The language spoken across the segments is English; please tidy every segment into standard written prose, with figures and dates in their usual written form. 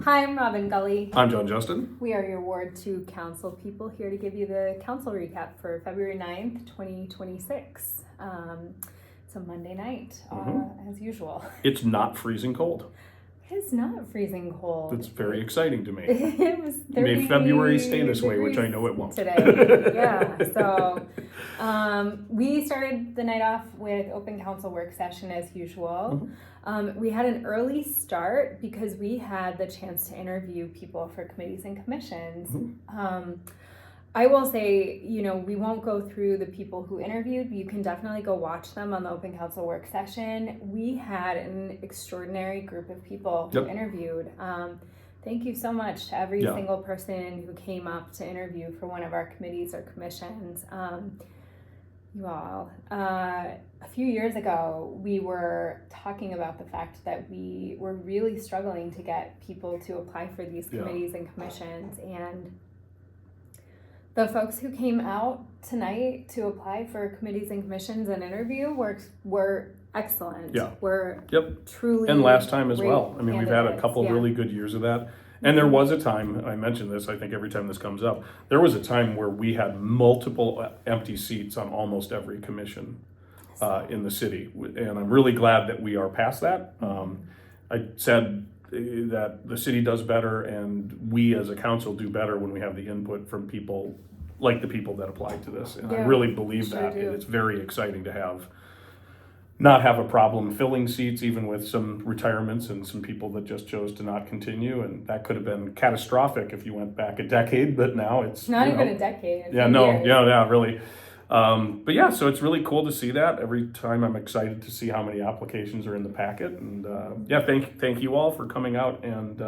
Hi, I'm Robin Gully. I'm John Justin. We are your Ward 2 council people here to give you the council recap for February 9th, 2026. It's a Monday night, as usual. It's not freezing cold. It is not freezing cold. It's very exciting to me. It was 30 May February stay this way, which I know it won't. Today, yeah. So we started the night off with open council work session as usual. We had an early start because we had the chance to interview people for committees and commissions. I will say, we won't go through the people who interviewed. You can definitely go watch them on the open council work session. We had an extraordinary group of people who interviewed. Thank you so much to every single person who came up to interview for one of our committees or commissions. You all, a few years ago, we were talking about the fact that we were really struggling to get people to apply for these committees and commissions, and the folks who came out tonight to apply for committees and commissions and interview were excellent. Were truly and last time as great well. I mean, we've had a couple really good years of that. And there was a time, I mentioned this, I think every time this comes up, there was a time where we had multiple empty seats on almost every commission in the city. And I'm really glad that we are past that. I said that the city does better and we as a council do better when we have the input from people like the people that applied to this. And I really believe that. And it's very exciting to not have a problem filling seats, even with some retirements and some people that just chose to not continue. And that could have been catastrophic if you went back a decade, but now it's not even a decade. Really. But yeah, so it's really cool to see that. Every time I'm excited to see how many applications are in the packet. And thank you all for coming out and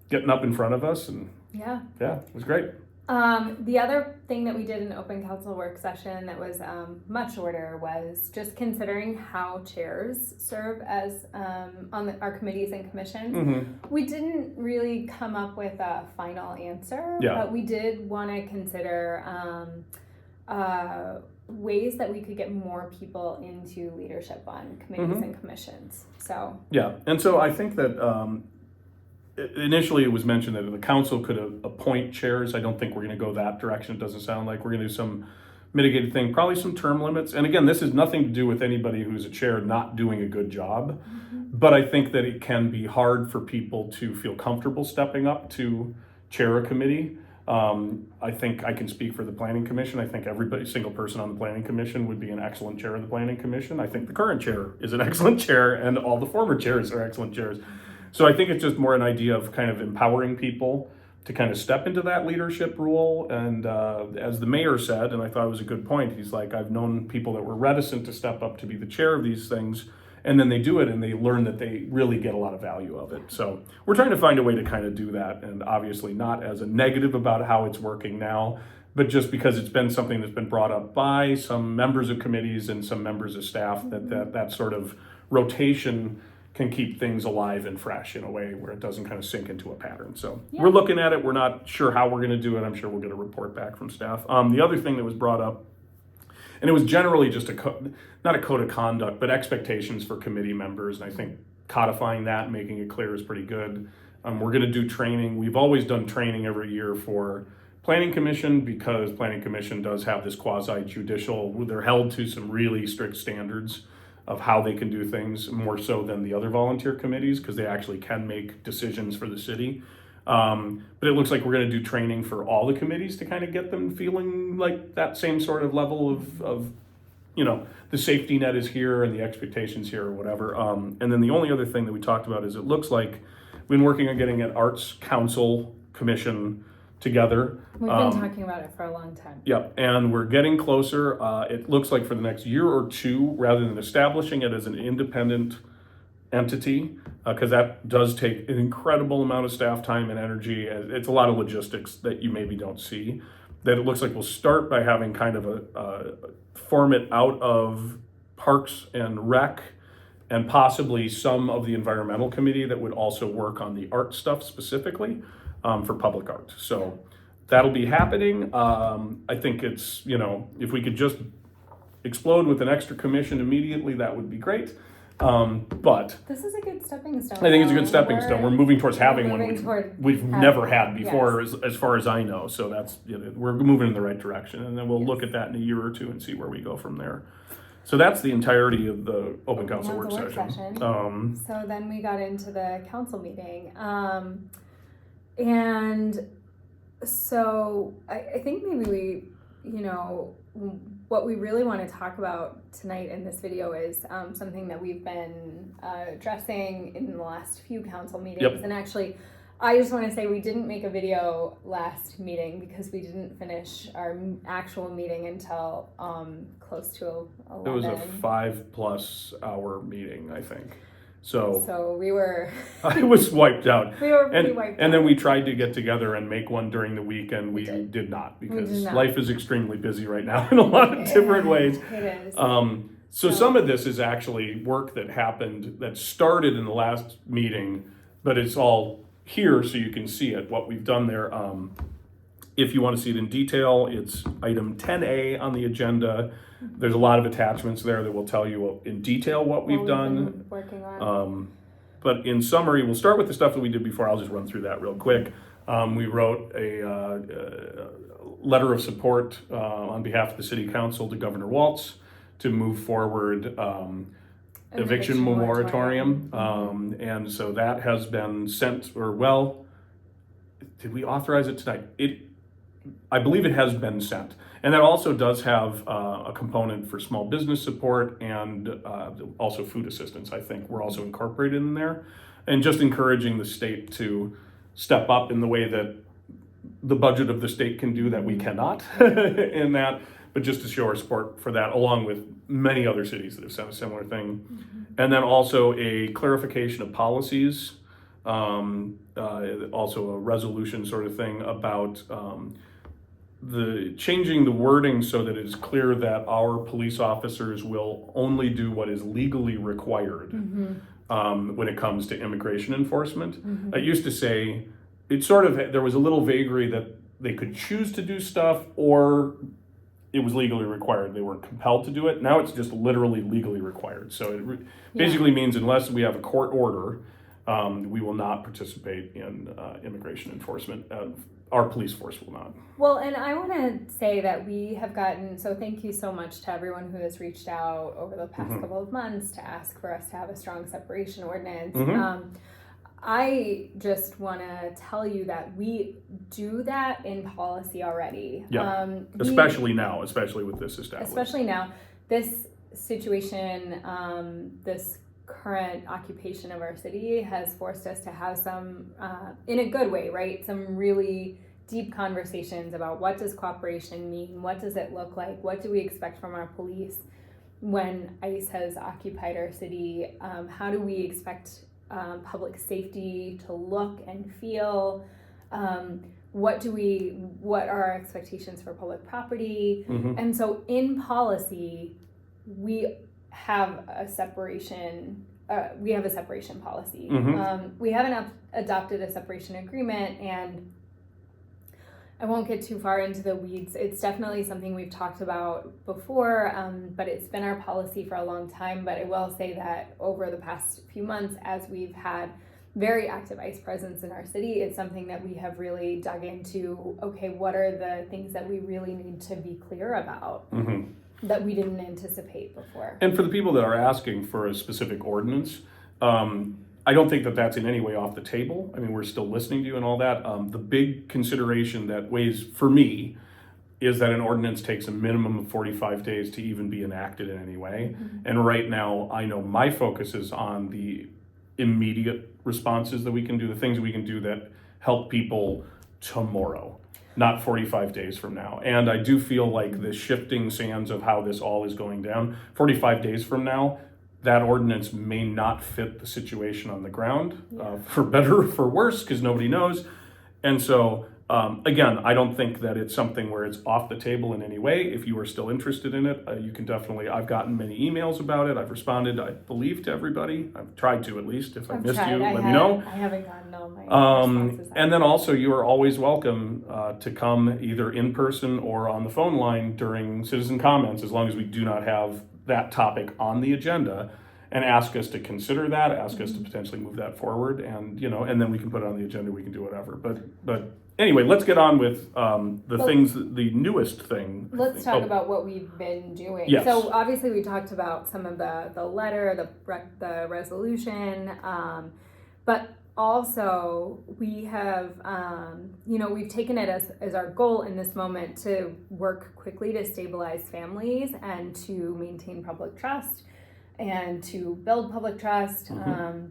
getting up in front of us. And it was great. The other thing that we did in open council work session that was much shorter was just considering how chairs serve as on our committees and commissions. We didn't really come up with a final answer, but we did want to consider ways that we could get more people into leadership on committees and commissions. So and so I think that initially it was mentioned that the council could appoint chairs. I don't think we're going to go that direction. It doesn't sound like we're going to do some mitigated thing, probably some term limits. And again, this has nothing to do with anybody who's a chair not doing a good job, but I think that it can be hard for people to feel comfortable stepping up to chair a committee. I think I can speak for the planning commission. I think every single person on the planning commission would be an excellent chair of the planning commission. I think the current chair is an excellent chair and all the former chairs are excellent chairs. So I think it's just more an idea of kind of empowering people to kind of step into that leadership role. And as the mayor said, and I thought it was a good point, he's like, I've known people that were reticent to step up to be the chair of these things, and then they do it and they learn that they really get a lot of value of it. So we're trying to find a way to kind of do that, and obviously not as a negative about how it's working now, but just because it's been something that's been brought up by some members of committees and some members of staff, that sort of rotation can keep things alive and fresh in a way where it doesn't kind of sink into a pattern. So we're looking at it. We're not sure how we're going to do it. I'm sure we'll get a report back from staff. The other thing that was brought up, and it was generally just not a code of conduct, but expectations for committee members. And I think codifying that and making it clear is pretty good. We're going to do training. We've always done training every year for Planning Commission because Planning Commission does have this quasi-judicial, they're held to some really strict standards of how they can do things, more so than the other volunteer committees, because they actually can make decisions for the city. But it looks like we're going to do training for all the committees to kind of get them feeling like that same sort of level of the safety net is here and the expectations here or whatever. And then the only other thing that we talked about is it looks like we've been working on getting an Arts Council Commission together. We've been talking about it for a long time. And we're getting closer. It looks like for the next year or two, rather than establishing it as an independent entity, because that does take an incredible amount of staff time and energy. It's a lot of logistics that you maybe don't see. That it looks like we'll start by having kind of form it out of Parks and Rec and possibly some of the environmental committee that would also work on the art stuff specifically. For public art. So that'll be happening. I think it's, if we could just explode with an extra commission immediately, that would be great. But This is a good stepping stone. I think it's a good stepping stone. We're moving towards having one we've never had before, yes. as far as I know. So that's, we're moving in the right direction, and then we'll look at that in a year or two and see where we go from there. So that's the entirety of the open council work session. So then we got into the council meeting, and so I think maybe what we really want to talk about tonight in this video is something that we've been addressing in the last few council meetings. Yep. And actually, I just want to say we didn't make a video last meeting because we didn't finish our actual meeting until close to 11. It was a 5+ hour meeting, I think. So we were... I was wiped out. We were pretty wiped out. And then we tried to get together and make one during the week, and we did not, because life is extremely busy right now in a lot of different ways. It is. So some of this is actually work that happened, that started in the last meeting, but it's all here so you can see it, what we've done there. If you want to see it in detail, it's item 10A on the agenda. There's a lot of attachments there that will tell you in detail what we've done. Been working on. But in summary, we'll start with the stuff that we did before. I'll just run through that real quick. We wrote a letter of support on behalf of the city council to Governor Walz to move forward eviction moratorium. And so that has been sent, did we authorize it tonight? I believe it has been sent. And that also does have a component for small business support and also food assistance. I think we're also incorporated in there, and just encouraging the state to step up in the way that the budget of the state can do that we cannot in that, but just to show our support for that, along with many other cities that have sent a similar thing. Mm-hmm. And then also a clarification of policies, also a resolution sort of thing about the changing the wording so that it is clear that our police officers will only do what is legally required when it comes to immigration enforcement. Mm-hmm. I used to say, there was a little vagary that they could choose to do stuff or it was legally required. They weren't compelled to do it. Now it's just literally legally required. So it basically means unless we have a court order, we will not participate in immigration enforcement. Our police force will not. Well, and I want to say that we have gotten, so thank you so much to everyone who has reached out over the past couple of months to ask for us to have a strong separation ordinance. I just want to tell you that we do that in policy already. Yeah, especially with this established. Especially now, this situation, this current occupation of our city has forced us to have some, in a good way, right? Some really deep conversations about what does cooperation mean? What does it look like? What do we expect from our police when ICE has occupied our city? How do we expect public safety to look and feel? What are our expectations for public property? And so in policy, we have a separation policy. We haven't adopted a separation agreement, and I won't get too far into the weeds. It's definitely something we've talked about before, but it's been our policy for a long time. But I will say that over the past few months, as we've had very active ICE presence in our city, it's something that we have really dug into. Okay, what are the things that we really need to be clear about that we didn't anticipate before? And for the people that are asking for a specific ordinance, I don't think that that's in any way off the table. I mean, we're still listening to you and all that. The big consideration that weighs for me is that an ordinance takes a minimum of 45 days to even be enacted in any way. And right now, I know my focus is on the immediate responses that we can do, the things we can do that help people tomorrow, not 45 days from now. And I do feel like the shifting sands of how this all is going down, 45 days from now, that ordinance may not fit the situation on the ground, for better or for worse, because nobody knows. And so, again, I don't think that it's something where it's off the table in any way. If you are still interested in it, you can definitely, I've gotten many emails about it. I've responded, I believe, to everybody. I've tried to, at least. If I've missed you, let me know. I haven't gotten all my responses. And then also, you are always welcome to come either in person or on the phone line during citizen comments, as long as we do not have that topic on the agenda. and ask us to consider that, ask us to potentially move that forward, and and then we can put it on the agenda, we can do whatever. But anyway, let's get on with the newest thing. Let's talk about what we've been doing. Yes. So obviously we talked about some of the letter, the resolution, but also we have, we've taken it as our goal in this moment to work quickly to stabilize families and to maintain public trust and to build public trust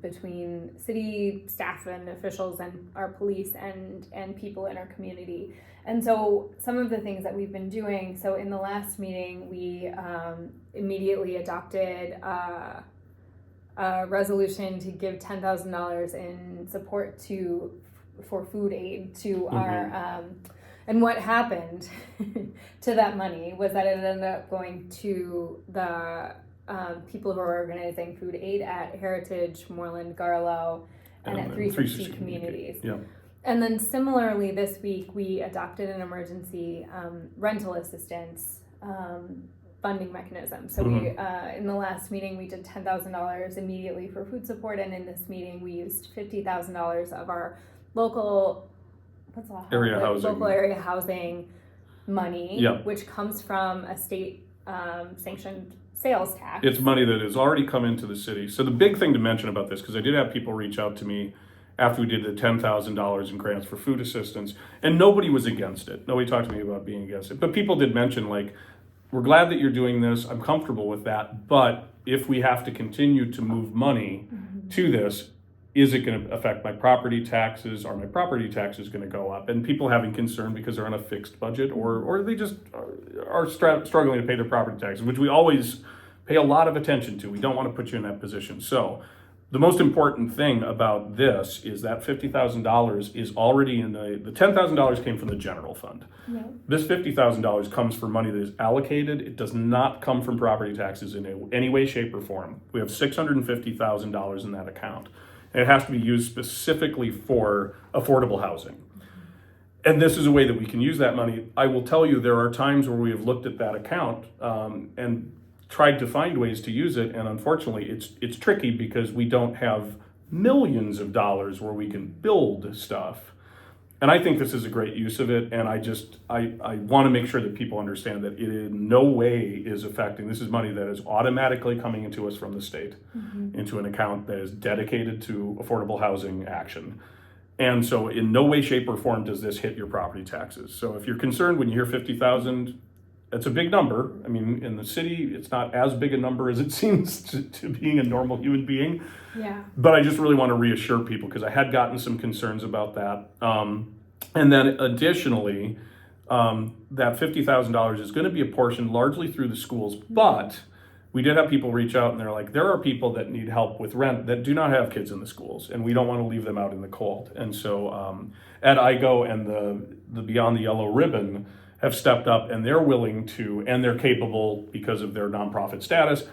between city staff and officials and our police and people in our community. And so some of the things that we've been doing, so in the last meeting, we immediately adopted a resolution to give $10,000 in support for food aid to our, and what happened to that money was that it ended up going to the people who are organizing food aid at Heritage, Moreland, Garlow, and at 360 Communities. Yeah. And then similarly this week we adopted an emergency rental assistance funding mechanism. So we in the last meeting we did $10,000 immediately for food support, and in this meeting we used $50,000 of our local area housing money, which comes from a state sanctioned sales tax. It's money that has already come into the city. So the big thing to mention about this, because I did have people reach out to me after we did the $10,000 in grants for food assistance, and nobody was against it. Nobody talked to me about being against it. But people did mention, like, we're glad that you're doing this. I'm comfortable with that. But if we have to continue to move money to this, is it going to affect my property taxes? Are my property taxes going to go up? And people having concern because they're on a fixed budget, or they just are struggling to pay their property taxes, which we always pay a lot of attention to. We don't want to put you in that position. So the most important thing about this is that $50,000 is already in the $10,000 came from the general fund. Yeah. This $50,000 comes from money that is allocated. It does not come from property taxes in any way, shape, or form. We have $650,000 in that account. And it has to be used specifically for affordable housing. And this is a way that we can use that money. I will tell you, there are times where we have looked at that account and tried to find ways to use it, and unfortunately it's tricky because we don't have millions of dollars where we can build stuff. And I think this is a great use of it, and I want to make sure that people understand that it in no way is affecting. This is money that is automatically coming into us from the state, into an account that is dedicated to affordable housing action. And so in no way, shape, or form does this hit your property taxes. So if you're concerned when you hear 50,000, that's a big number. I mean, in the city, it's not as big a number as it seems to being a normal human being. Yeah. But I just really want to reassure people because I had gotten some concerns about that. And then additionally, that $50,000 is going to be apportioned largely through the schools. But we did have people reach out and they're like, there are people that need help with rent that do not have kids in the schools, and we don't want to leave them out in the cold. And so at IGO and the Beyond the Yellow Ribbon have stepped up, and they're willing to, and they're capable because of their nonprofit status,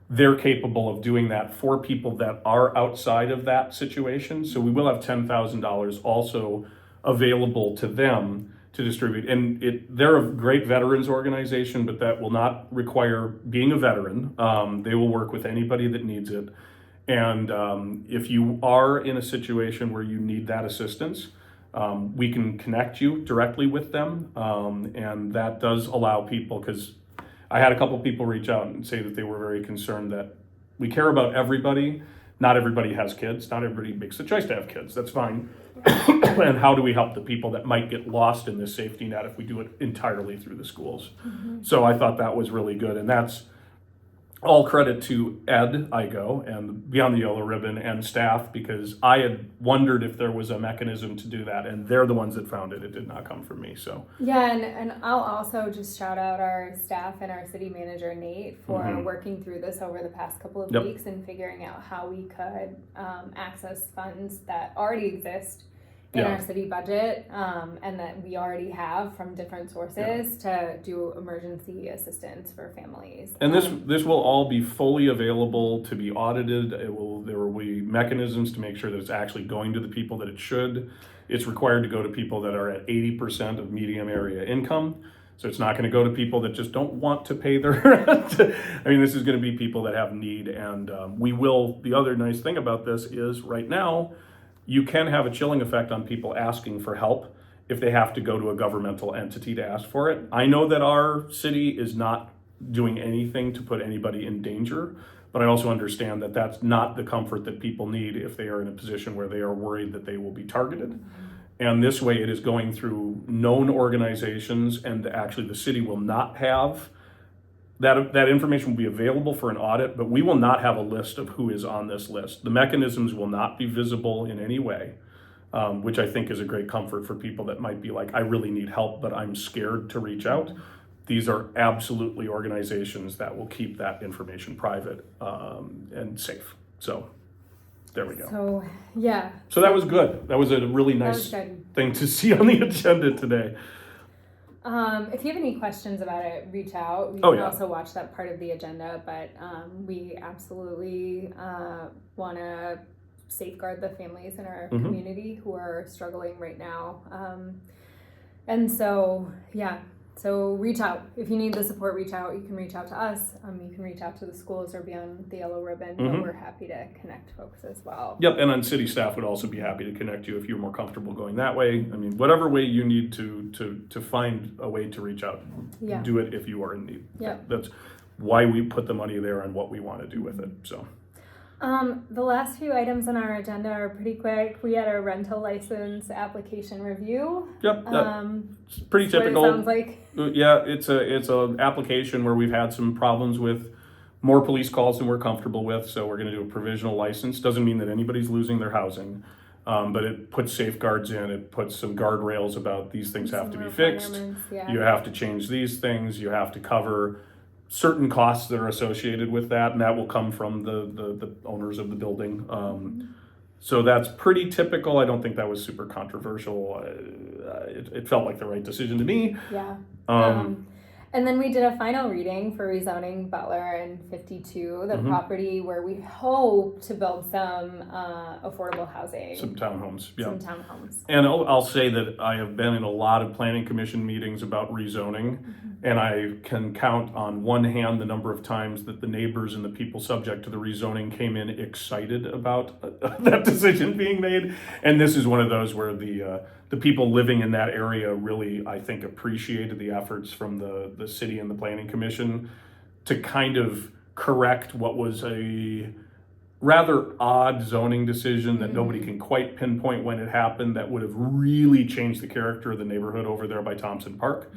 they're capable of doing that for people that are outside of that situation. So we will have $10,000 also available to them to distribute. And they're a great veterans organization, but that will not require being a veteran. They will work with anybody that needs it. And if you are in a situation where you need that assistance, we can connect you directly with them, and that does allow people, because I had a couple people reach out and say that they were very concerned that we care about everybody. Not everybody has kids. Not everybody makes the choice to have kids. That's fine. And how do we help the people that might get lost in this safety net if we do it entirely through the schools? So I thought that was really good, and that's all credit to Ed Igo and Beyond the Yellow Ribbon and staff, because I had wondered if there was a mechanism to do that, and they're the ones that found it. It did not come from me. So yeah, and I'll also just shout out our staff and our city manager Nate for working through this over the past couple of weeks and figuring out how we could access funds that already exist in our city budget, and that we already have from different sources to do emergency assistance for families. And this will all be fully available to be audited. There will be mechanisms to make sure that it's actually going to the people that it should. It's required to go to people that are at 80% of medium area income. So it's not going to go to people that just don't want to pay their rent. I mean, this is going to be people that have need, and the other nice thing about this is right now, you can have a chilling effect on people asking for help if they have to go to a governmental entity to ask for it. I know that our city is not doing anything to put anybody in danger, but I also understand that that's not the comfort that people need if they are in a position where they are worried that they will be targeted. And this way it is going through known organizations, and actually the city will not have that information will be available for an audit, but we will not have a list of who is on this list. The mechanisms will not be visible in any way, which I think is a great comfort for people that might be like, I really need help, but I'm scared to reach out. These are absolutely organizations that will keep that information private and safe. So there we go. So, yeah. So that was good. That was a really nice thing to see on the agenda today. If you have any questions about it, reach out. You can also watch that part of the agenda, but we absolutely want to safeguard the families in our community who are struggling right now. And so, so reach out. If you need the support, reach out. You can reach out to us. You can reach out to the schools or be on the yellow ribbon, but we're happy to connect folks as well. Yep, and on city staff would also be happy to connect you if you're more comfortable going that way. I mean, whatever way you need to find a way to reach out, do it if you are in need. Yeah. That's why we put the money there and what we want to do with it, so. The last few items on our agenda are pretty quick. We had a rental license application review. Yep, it's pretty typical. What it sounds like. Yeah, it's a application where we've had some problems with more police calls than we're comfortable with, so we're going to do a provisional license. Doesn't mean that anybody's losing their housing, but it puts safeguards in. It puts some guardrails about these things have to be fixed. Yeah. You have to change these things. You have to cover certain costs that are associated with that, and that will come from the owners of the building. So that's pretty typical. I don't think that was super controversial. It felt like the right decision to me. Yeah. And then we did a final reading for rezoning Butler and 52, the property where we hope to build some affordable housing. Some townhomes, yeah. Some townhomes. And I'll say that I have been in a lot of planning commission meetings about rezoning, and I can count on one hand the number of times that the neighbors and the people subject to the rezoning came in excited about that decision being made. And this is one of those where the people living in that area really, I think, appreciated the efforts from the city and the planning commission to kind of correct what was a rather odd zoning decision that nobody can quite pinpoint when it happened that would have really changed the character of the neighborhood over there by Thompson Park.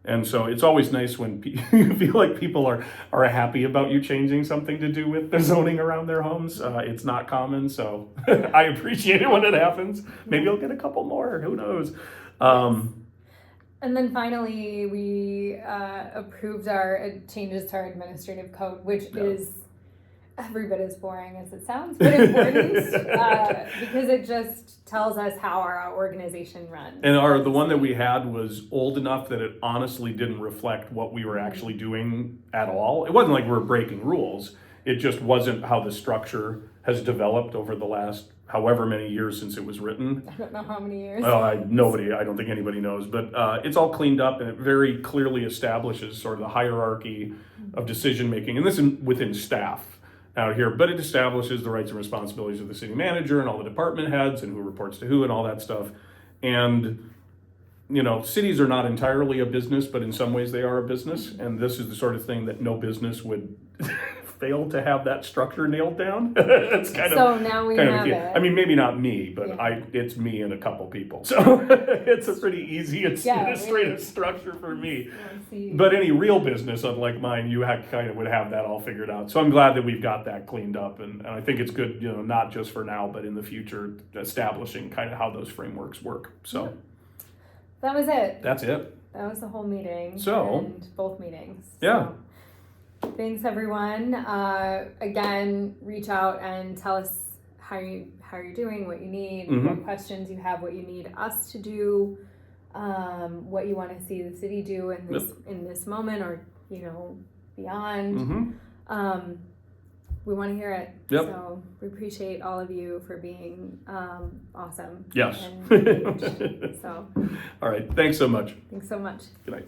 And so it's always nice when you feel like people are happy about you changing something to do with the zoning around their homes. It's not common, so I appreciate it when it happens. Maybe I'll get a couple more, who knows. And then finally, we approved our changes to our administrative code, which is every bit as boring as it sounds, but important because it just tells us how our organization runs. And the one that we had was old enough that it honestly didn't reflect what we were actually doing at all. It wasn't like we were breaking rules. It just wasn't how the structure has developed over the last however many years since it was written. I don't know how many years. Well, I don't think anybody knows, but it's all cleaned up and it very clearly establishes sort of the hierarchy of decision making, and this is within staff out here, but it establishes the rights and responsibilities of the city manager and all the department heads and who reports to who and all that stuff. And cities are not entirely a business, but in some ways they are a business, and this is the sort of thing that no business would fail to have that structure nailed down. It's kind so of now we kind have of, it. I mean, maybe not me, but it's me and a couple people, so it's a pretty easy administrative structure for me. But any real business, unlike mine, you kind of would have that all figured out. So I'm glad that we've got that cleaned up, and I think it's good, not just for now, but in the future, establishing kind of how those frameworks work. So that was it. That's it. That was the whole meeting. So and both meetings. Yeah. So, thanks everyone. Again, reach out and tell us how you're doing, what you need, what questions you have, what you need us to do, what you want to see the city do in this moment or beyond. We want to hear it. Yep. So we appreciate all of you for being awesome. Yes. And so. All right. Thanks so much. Thanks so much. Good night.